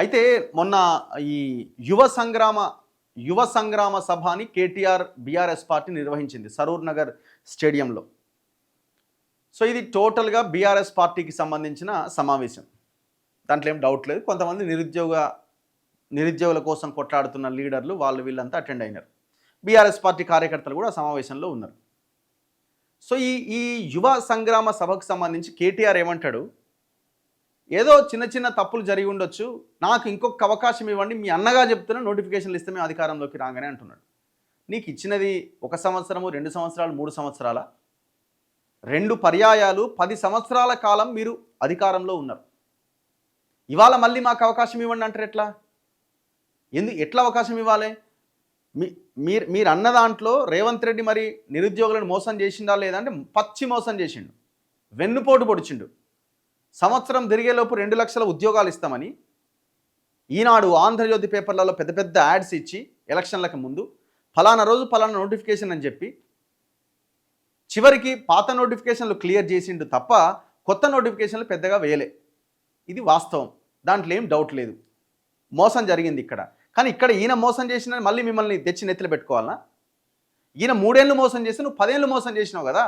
అయితే మొన్న ఈ యువ సంగ్రామ యువ సంగ్రామ సభని కేటీఆర్ బీఆర్ఎస్ పార్టీ నిర్వహించింది సరూర్ నగర్ స్టేడియంలో. సో ఇది టోటల్గా బీఆర్ఎస్ పార్టీకి సంబంధించిన సమావేశం, దాంట్లో ఏం డౌట్ లేదు. కొంతమంది నిరుద్యోగుల కోసం కొట్లాడుతున్న లీడర్లు వాళ్ళు వీళ్ళంతా అటెండ్ అయినారు. బీఆర్ఎస్ పార్టీ కార్యకర్తలు కూడా సమావేశంలో ఉన్నారు. సో ఈ ఈ యువ సంగ్రామ సభకు సంబంధించి కేటీఆర్ ఏమంటాడు, ఏదో చిన్న చిన్న తప్పులు జరిగి ఉండొచ్చు, నాకు ఇంకొక అవకాశం ఇవ్వండి, మీ అన్నగా చెప్తున్నా నోటిఫికేషన్లు ఇస్తే మేము అధికారంలోకి రాగానే అంటున్నాడు. నీకు ఇచ్చినది 1 సంవత్సరము, 2 సంవత్సరాలు, 3 సంవత్సరాల 2 పర్యాయాలు 10 సంవత్సరాల కాలం మీరు అధికారంలో ఉన్నారు. ఇవాళ మళ్ళీ మాకు అవకాశం ఇవ్వండి అంటారు. ఎట్లా అవకాశం ఇవ్వాలి? మీరు అన్న దాంట్లో రేవంత్ రెడ్డి మరి నిరుద్యోగులను మోసం చేసిందా లేదంటే పచ్చి మోసం చేసిండు, వెన్నుపోటు పొడిచిండు. సంవత్సరం తిరిగేలోపు 2 లక్షల ఉద్యోగాలు ఇస్తామని ఈనాడు, ఆంధ్రజ్యోతి పేపర్లలో పెద్ద పెద్ద యాడ్స్ ఇచ్చి ఎలక్షన్లకు ముందు ఫలానా రోజు ఫలానా నోటిఫికేషన్ అని చెప్పి చివరికి పాత నోటిఫికేషన్లు క్లియర్ చేసిండు తప్ప కొత్త నోటిఫికేషన్లు పెద్దగా వేయలే. ఇది వాస్తవం, దాంట్లో ఏం డౌట్ లేదు. మోసం జరిగింది ఇక్కడ. కానీ ఇక్కడ ఈయన మోసం చేసిన మళ్ళీ మిమ్మల్ని తెచ్చి నెత్తిలో పెట్టుకోవాలనా? ఈయన 3 ఏళ్ళు మోసం చేసి నువ్వు 10 ఏళ్ళు మోసం చేసినావు కదా.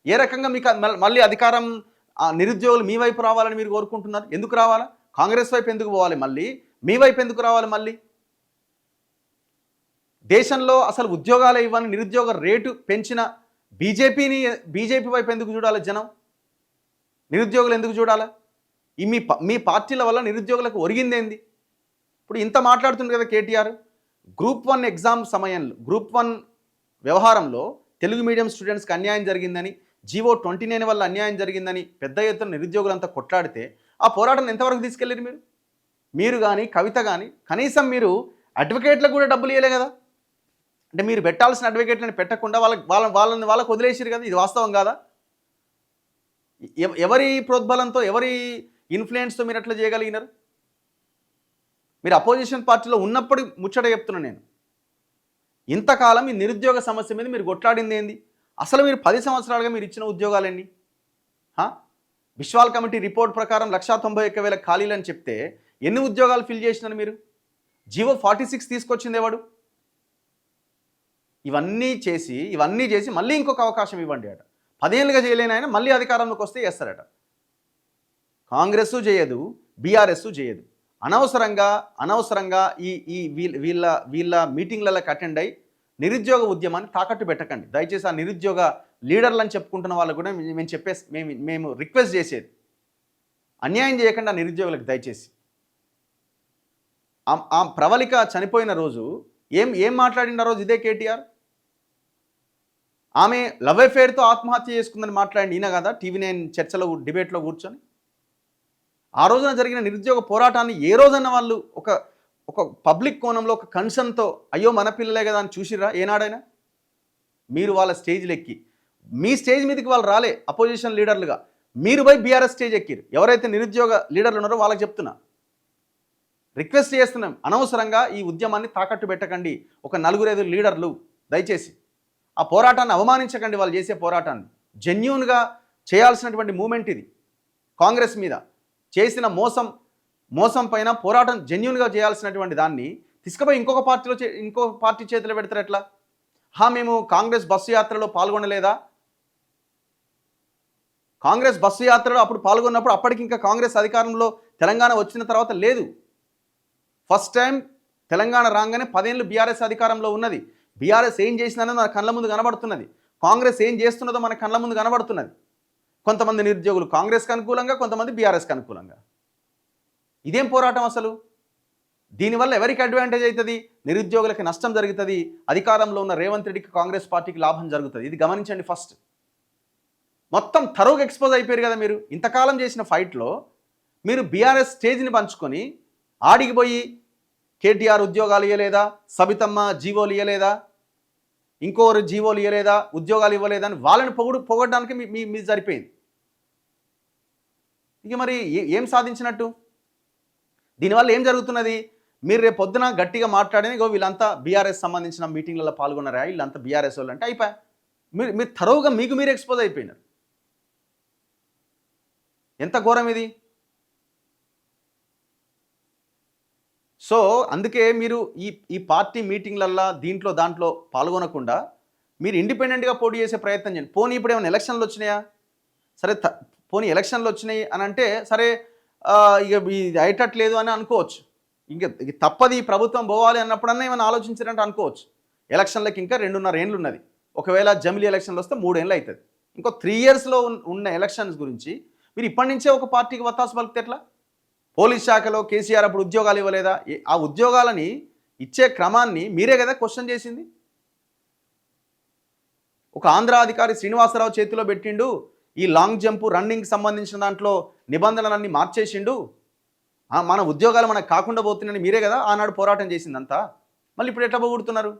ఏ రకంగా మీకు మళ్ళీ అధికారం నిరుద్యోగులు మీ వైపు రావాలని మీరు కోరుకుంటున్నారు? ఎందుకు రావాలా? కాంగ్రెస్ వైపు ఎందుకు పోవాలి? మళ్ళీ మీ వైపు ఎందుకు రావాలి? మళ్ళీ దేశంలో అసలు ఉద్యోగాలు ఇవ్వని నిరుద్యోగ రేటు పెంచిన బీజేపీ వైపు ఎందుకు చూడాలి జనం? నిరుద్యోగులు ఎందుకు చూడాలా? ఈ మీ పార్టీల వల్ల నిరుద్యోగులకు ఒరిగిందేంది? ఇప్పుడు ఇంత మాట్లాడుతుంది కదా కేటీఆర్. గ్రూప్ 1 ఎగ్జామ్ సమయంలో, గ్రూప్ 1 వ్యవహారంలో తెలుగు మీడియం స్టూడెంట్స్కి అన్యాయం జరిగిందని, జీవో 29 వల్ల అన్యాయం జరిగిందని పెద్ద ఎత్తున నిరుద్యోగులంతా కొట్లాడితే ఆ పోరాటాన్ని ఎంతవరకు తీసుకెళ్ళారు మీరు కానీ కవిత కానీ? కనీసం మీరు అడ్వకేట్లకు కూడా డబ్బులు ఇవ్వలే కదా. అంటే మీరు పెట్టాల్సిన అడ్వకేట్లను పెట్టకుండా వాళ్ళకు వదిలేసారు కదా. ఇది వాస్తవం కాదా? ఎవరి ప్రోద్బలంతో, ఎవరి ఇన్ఫ్లుయెన్స్తో మీరు అట్లా చేయగలిగినారు? మీరు అపోజిషన్ పార్టీలో ఉన్నప్పుడు ముచ్చట చెప్తున్నా నేను. ఇంతకాలం ఈ నిరుద్యోగ సమస్య మీద మీరు కొట్లాడింది ఏంది? అసలు మీరు 10 సంవత్సరాలుగా మీరు ఇచ్చిన ఉద్యోగాలన్నీ బిశ్వాల్ కమిటీ రిపోర్ట్ ప్రకారం 191,000 ఖాళీలు అని చెప్తే ఎన్ని ఉద్యోగాలు ఫిల్ చేసినారు మీరు? జీవో 46 తీసుకొచ్చింది ఎవడు? ఇవన్నీ చేసి మళ్ళీ ఇంకొక అవకాశం ఇవ్వండి అట. 10 ఏళ్ళుగా చేయలేని ఆయన మళ్ళీ అధికారంలోకి వస్తే చేస్తారట. కాంగ్రెస్ చేయదు, బీఆర్ఎస్ చేయదు. అనవసరంగా ఈ వీళ్ళ మీటింగ్లకు అటెండ్ అయ్యి నిరుద్యోగ ఉద్యమాన్ని తాకట్టు పెట్టకండి దయచేసి. ఆ నిరుద్యోగ లీడర్లు అని చెప్పుకుంటున్న వాళ్ళు కూడా మేము రిక్వెస్ట్ చేసేది, అన్యాయం చేయకుండా నిరుద్యోగులకు దయచేసి. ఆ ప్రవళిక చనిపోయిన రోజు ఏం మాట్లాడిన రోజు ఇదే కేటీఆర్. ఆమె లవ్ అఫేర్తో ఆత్మహత్య చేసుకుందని మాట్లాడి ఈయన కదా TV9 చర్చలో, డిబేట్లో కూర్చొని. ఆ రోజున జరిగిన నిరుద్యోగ పోరాటాన్ని ఏ రోజన్న వాళ్ళు ఒక పబ్లిక్ కోణంలో ఒక కన్సర్న్తో అయ్యో మన పిల్లలే కదా అని చూసిరా ఏనాడైనా? మీరు వాళ్ళ స్టేజ్లు ఎక్కి, మీ స్టేజ్ మీదకి వాళ్ళు రాలే అపోజిషన్ లీడర్లుగా, మీరు పోయి బీఆర్ఎస్ స్టేజ్ ఎక్కిరు. ఎవరైతే నిరుద్యోగ లీడర్లు ఉన్నారో వాళ్ళకి చెప్తున్నా, రిక్వెస్ట్ చేస్తున్నాం, అనవసరంగా ఈ ఉద్యమాన్ని తాకట్టు పెట్టకండి. ఒక 4-5 లీడర్లు దయచేసి ఆ పోరాటాన్ని అవమానించకండి. వాళ్ళు చేసే పోరాటాన్ని జెన్యూన్గా చేయాల్సినటువంటి మూమెంట్ ఇది. కాంగ్రెస్ మీద చేసిన మోసం పైన పోరాటం జెన్యూన్గా చేయాల్సినటువంటి దాన్ని తీసుకుపోయి ఇంకో పార్టీ చేతిలో పెడతారు ఎట్లా? మేము కాంగ్రెస్ బస్సు యాత్రలో పాల్గొనలేదా? కాంగ్రెస్ బస్సు యాత్రలో అప్పుడు పాల్గొన్నప్పుడు అప్పటికి ఇంకా కాంగ్రెస్ అధికారంలో తెలంగాణ వచ్చిన తర్వాత లేదు. ఫస్ట్ టైం తెలంగాణ రాగానే 10 ఏళ్ళు బీఆర్ఎస్ అధికారంలో ఉన్నది. బీఆర్ఎస్ ఏం చేసిందనేది మన కళ్ళ ముందు కనబడుతున్నది. కాంగ్రెస్ ఏం చేస్తున్నదో మన కళ్ళ ముందు కనబడుతున్నది. కొంతమంది నిరుద్యోగులు కాంగ్రెస్కి అనుకూలంగా, కొంతమంది బీఆర్ఎస్కి అనుకూలంగా. ఇదేం పోరాటం అసలు? దీనివల్ల ఎవరికి అడ్వాంటేజ్ అవుతుంది? నిరుద్యోగులకి నష్టం జరుగుతుంది. అధికారంలో ఉన్న రేవంత్ రెడ్డికి, కాంగ్రెస్ పార్టీకి లాభం జరుగుతుంది. ఇది గమనించండి. ఫస్ట్ మొత్తం తరువుగా ఎక్స్పోజ్ అయిపోయారు కదా మీరు. ఇంతకాలం చేసిన ఫైట్లో మీరు బీఆర్ఎస్ స్టేజ్ని పంచుకొని ఆడిగిపోయి కేటీఆర్ ఉద్యోగాలు ఇవ్వలేదా, సబితమ్మ జీవోలు ఇవ్వలేదా, ఇంకోరు జీవోలు ఇవ్వలేదా, ఉద్యోగాలు ఇవ్వలేదని వాళ్ళని పొగడడానికి మీ సరిపోయింది. ఇక మరి ఏం సాధించినట్టు? దీనివల్ల ఏం జరుగుతున్నది? మీరు రేపు పొద్దున గట్టిగా మాట్లాడిన వీళ్ళంతా బీఆర్ఎస్ సంబంధించిన మీటింగ్లలో పాల్గొన్నారా, వీళ్ళంతా బీఆర్ఎస్ వాళ్ళు అంటే అయిపోయా. మీరు తరువుగా మీరు ఎక్స్పోజ్ అయిపోయినారు. ఎంత ఘోరం ఇది! సో అందుకే మీరు ఈ పార్టీ మీటింగ్లల్లా దీంట్లో దాంట్లో పాల్గొనకుండా మీరు ఇండిపెండెంట్గా పోటీ చేసే ప్రయత్నం చేయండి. పోనీ ఇప్పుడు ఏమైనా ఎలక్షన్లు వచ్చినాయా? సరే పోనీ ఎలక్షన్లు వచ్చినాయి అని అంటే సరే ఇక ఇది అయ్యేటట్లేదు అని అనుకోవచ్చు. ఇంక తప్పది ఈ ప్రభుత్వం పోవాలి అన్నప్పుడన్నా ఏమైనా ఆలోచించారంటే అనుకోవచ్చు. ఎలక్షన్లకు ఇంకా 2.5 ఏళ్ళు ఉన్నది. ఒకవేళ జమిలీ ఎలక్షన్లు వస్తే 3 ఏళ్ళు అవుతుంది. ఇంకో 3 ఇయర్స్లో ఉన్న ఎలక్షన్స్ గురించి మీరు ఇప్పటి నుంచే ఒక పార్టీకి వత్తాసు పలికితే ఎట్లా? పోలీస్ శాఖలో కేసీఆర్ అప్పుడు ఉద్యోగాలు ఇవ్వలేదా? ఆ ఉద్యోగాలని ఇచ్చే క్రమాన్ని మీరే కదా క్వశ్చన్ చేసింది. ఒక ఆంధ్ర అధికారి శ్రీనివాసరావు చేతిలో పెట్టిండు, ఈ లాంగ్ జంప్ రన్నింగ్ సంబంధించిన దాంట్లో నిబంధనలన్నీ మార్చేసిండు, మన ఉద్యోగాలు మనకు కాకుండా పోతున్నాయని మీరే కదా ఆనాడు పోరాటం చేసిందంతా. మళ్ళీ ఇప్పుడు ఎట్లా పోగొడుతున్నారు?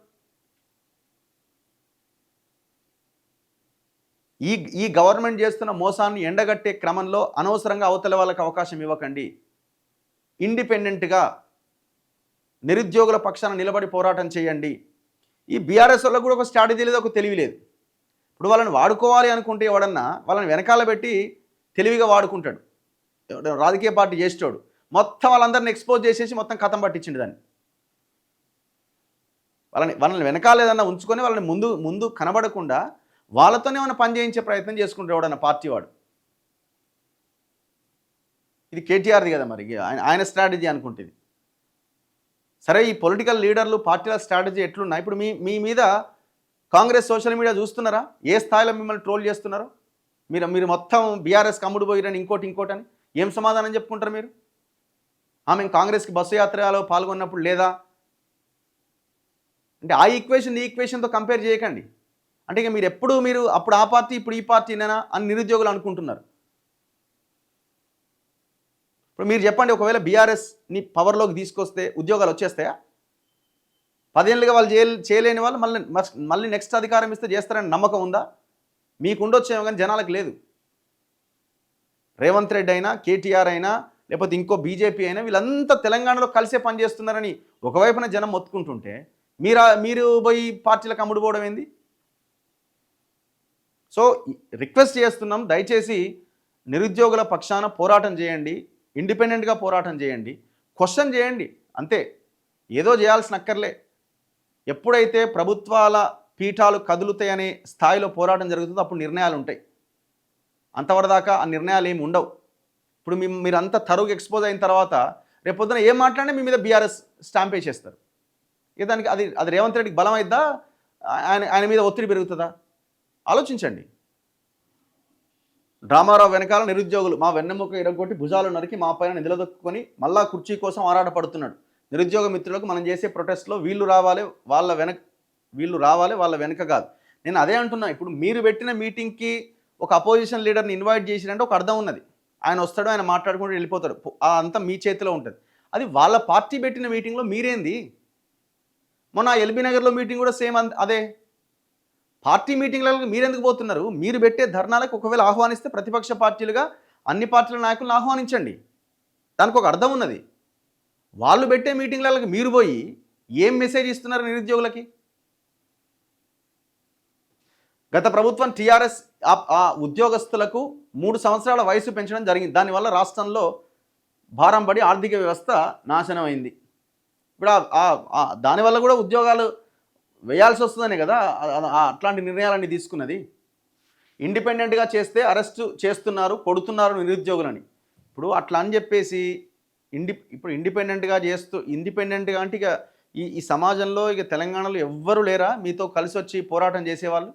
ఈ గవర్నమెంట్ చేస్తున్న మోసాన్ని ఎండగట్టే క్రమంలో అనవసరంగా అవతల వాళ్ళకి అవకాశం ఇవ్వకండి. ఇండిపెండెంట్గా నిరుద్యోగుల పక్షాన నిలబడి పోరాటం చేయండి. ఈ బీఆర్ఎస్ వాళ్ళకు కూడా ఒక స్ట్రాటజీ లేదు, ఒక తెలివి లేదు. ఇప్పుడు వాళ్ళని వాడుకోవాలి అనుకుంటే ఎవడన్నా వాళ్ళని వెనకాల పెట్టి తెలివిగా వాడుకుంటాడు. రాజకీయ పార్టీ చేసేటోడు మొత్తం వాళ్ళందరిని ఎక్స్పోజ్ చేసేసి మొత్తం కథం పట్టించిండు దాన్ని. వాళ్ళని వెనకాల ఏదన్నా ఉంచుకొని వాళ్ళని ముందు కనబడకుండా వాళ్ళతోనే ఏమైనా పని చేయించే ప్రయత్నం చేసుకుంటాడు ఎవడన్నా పార్టీ వాడు. ఇది కేటీఆర్ది కదా మరి, ఆయన స్ట్రాటజీ అనుకుంటుంది. సరే ఈ పొలిటికల్ లీడర్లు పార్టీల స్ట్రాటజీ ఎట్లున్నా ఇప్పుడు మీ మీద కాంగ్రెస్ సోషల్ మీడియా చూస్తున్నారా? ఏ స్థాయిలో మిమ్మల్ని ట్రోల్ చేస్తున్నారో. మీరు మొత్తం బీఆర్ఎస్ కమ్ముడు పోయిరని ఇంకోటి అని ఏం సమాధానం చెప్పుకుంటారు మీరు? ఆమె కాంగ్రెస్కి బస్సు యాత్రలో పాల్గొన్నప్పుడు లేదా అంటే ఆ ఈక్వేషన్ ఈ ఈక్వేషన్తో కంపేర్ చేయకండి. అంటే ఇక మీరు అప్పుడు ఆ పార్టీ ఇప్పుడు ఈ పార్టీనేనా అని నిరుద్యోగులు అనుకుంటున్నారు. ఇప్పుడు మీరు చెప్పండి, ఒకవేళ బీఆర్ఎస్ని పవర్లోకి తీసుకొస్తే ఉద్యోగాలు వచ్చేస్తాయా? 10 ఏళ్ళుగా వాళ్ళు చేయలేని వాళ్ళు మళ్ళీ నెక్స్ట్ అధికారం ఇస్తే చేస్తారని నమ్మకం ఉందా? మీకు ఉండొచ్చేమో కానీ జనాలకు లేదు. రేవంత్ రెడ్డి అయినా కేటీఆర్ అయినా లేకపోతే ఇంకో బీజేపీ అయినా వీళ్ళంతా తెలంగాణలో కలిసే పనిచేస్తున్నారని ఒకవైపున జనం మొత్తుకుంటుంటే మీరు పోయి పార్టీలకు అమ్ముడు పోవడం ఏంది? సో రిక్వెస్ట్ చేస్తున్నాం, దయచేసి నిరుద్యోగుల పక్షాన పోరాటం చేయండి, ఇండిపెండెంట్గా పోరాటం చేయండి, క్వశ్చన్ చేయండి అంతే. ఏదో చేయాల్సిన అక్కర్లే. ఎప్పుడైతే ప్రభుత్వాల పీఠాలు కదులుతాయనే స్థాయిలో పోరాటం జరుగుతుందో అప్పుడు నిర్ణయాలు ఉంటాయి. అంతవరదాకా ఆ నిర్ణయాలు ఏమి ఉండవు. ఇప్పుడు మీరంతా తరుగు ఎక్స్పోజ్ అయిన తర్వాత రేపొద్దున ఏం మాట్లాడినా మీ మీద బీఆర్ఎస్ స్టాంప్ వేసేస్తారు. దానికి అది రేవంత్ రెడ్డికి బలం అయిద్దా? ఆయన మీద ఒత్తిడి పెరుగుతుందా? ఆలోచించండి. డ్రామారావు వెనకాల నిరుద్యోగులు మా వెన్నెముక ఇరగొట్టి భుజాలు నరికి మా పైన నిలదొక్కుని మళ్ళా కుర్చీ కోసం ఆరాటపడుతున్నాడు. నిరుద్యోగ మిత్రులకు మనం చేసే ప్రొటెస్ట్లో వీళ్ళు రావాలి వాళ్ళ వెనక కాదు. నేను అదే అంటున్నా. ఇప్పుడు మీరు పెట్టిన మీటింగ్కి ఒక అపోజిషన్ లీడర్ని ఇన్వైట్ చేసినంటే ఒక అర్థం ఉన్నది. ఆయన వస్తాడు, ఆయన మాట్లాడుకుంటూ వెళ్ళిపోతాడు, అంతా మీ చేతిలో ఉంటుంది. అది వాళ్ళ పార్టీ పెట్టిన మీటింగ్లో మీరేంది? మొన్న ఎల్బీ నగర్లో మీటింగ్ కూడా సేమ్ అదే. పార్టీ మీటింగ్లకు మీరెందుకు పోతున్నారు? మీరు పెట్టే ధర్నాలకు ఒకవేళ ఆహ్వానిస్తే ప్రతిపక్ష పార్టీలుగా అన్ని పార్టీల నాయకులను ఆహ్వానించండి, దానికి ఒక అర్థం ఉన్నది. వాళ్ళు పెట్టే మీటింగ్లకు మీరు పోయి ఏం మెసేజ్ ఇస్తున్నారు నిరుద్యోగులకి? గత ప్రభుత్వం టీఆర్ఎస్ ఆ ఉద్యోగస్తులకు 3 సంవత్సరాల వయసు పెంచడం జరిగింది. దానివల్ల రాష్ట్రంలో భారం పడి ఆర్థిక వ్యవస్థ నాశనం అయింది. ఇప్పుడు దానివల్ల కూడా ఉద్యోగాలు వేయాల్సి వస్తుందనే కదా అట్లాంటి నిర్ణయాలన్నీ తీసుకున్నది. ఇండిపెండెంట్గా చేస్తే అరెస్టు చేస్తున్నారు, కొడుతున్నారు నిరుద్యోగులని. ఇప్పుడు అట్లా అని చెప్పేసి ఇప్పుడు ఇండిపెండెంట్గా అంటే ఇక ఈ సమాజంలో ఇక తెలంగాణలో ఎవ్వరు లేరా మీతో కలిసి వచ్చి పోరాటం చేసేవాళ్ళు?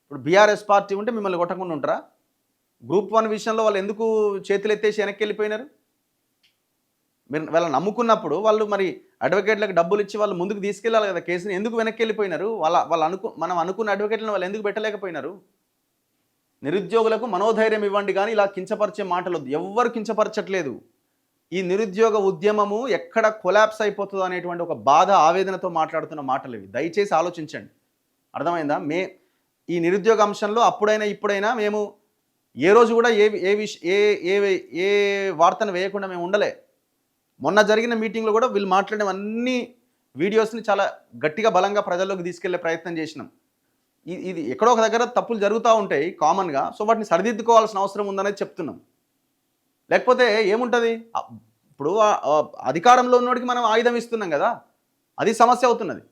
ఇప్పుడు బీఆర్ఎస్ పార్టీ ఉంటే మిమ్మల్ని కొట్టకుండా ఉంటారా? గ్రూప్ 1 విషయంలో వాళ్ళు ఎందుకు చేతులు ఎత్తేసి వెనక్కి వెళ్ళిపోయినారు? మీరు వాళ్ళని నమ్ముకున్నప్పుడు వాళ్ళు మరి అడ్వకేట్లకు డబ్బులు ఇచ్చి వాళ్ళు ముందుకు తీసుకెళ్ళాలి కదా కేసుని. ఎందుకు వెనక్కి వెళ్ళిపోయినారు? మనం అనుకున్న అడ్వకేట్లను వాళ్ళు ఎందుకు పెట్టలేకపోయినారు? నిరుద్యోగులకు మనోధైర్యం ఇవ్వండి, కానీ ఇలా కించపరిచే మాటలు వద్దు. ఎవ్వరు కించపరచట్లేదు. ఈ నిరుద్యోగ ఉద్యమము ఎక్కడ కొలాప్స్ అయిపోతుందో అనేటువంటి ఒక బాధ ఆవేదనతో మాట్లాడుతున్న మాటలు ఇవి. దయచేసి ఆలోచించండి. అర్థమైందా? ఈ నిరుద్యోగ అంశంలో అప్పుడైనా ఇప్పుడైనా మేము ఏ రోజు కూడా ఏ వార్తను వేయకుండా మేము ఉండలే. మొన్న జరిగిన మీటింగ్లో కూడా వీళ్ళు మాట్లాడిన అన్ని వీడియోస్ని చాలా గట్టిగా బలంగా ప్రజల్లోకి తీసుకెళ్లే ప్రయత్నం చేసినాం. ఇది ఎక్కడో ఒక దగ్గర తప్పులు జరుగుతూ ఉంటాయి కామన్గా. సో వాటిని సరిదిద్దుకోవాల్సిన అవసరం ఉందనేది చెప్తున్నాం. లేకపోతే ఏముంటుంది? ఇప్పుడు అధికారంలో ఉన్నోడికి మనం ఆయుధం ఇస్తున్నాం కదా, అది సమస్య అవుతున్నది.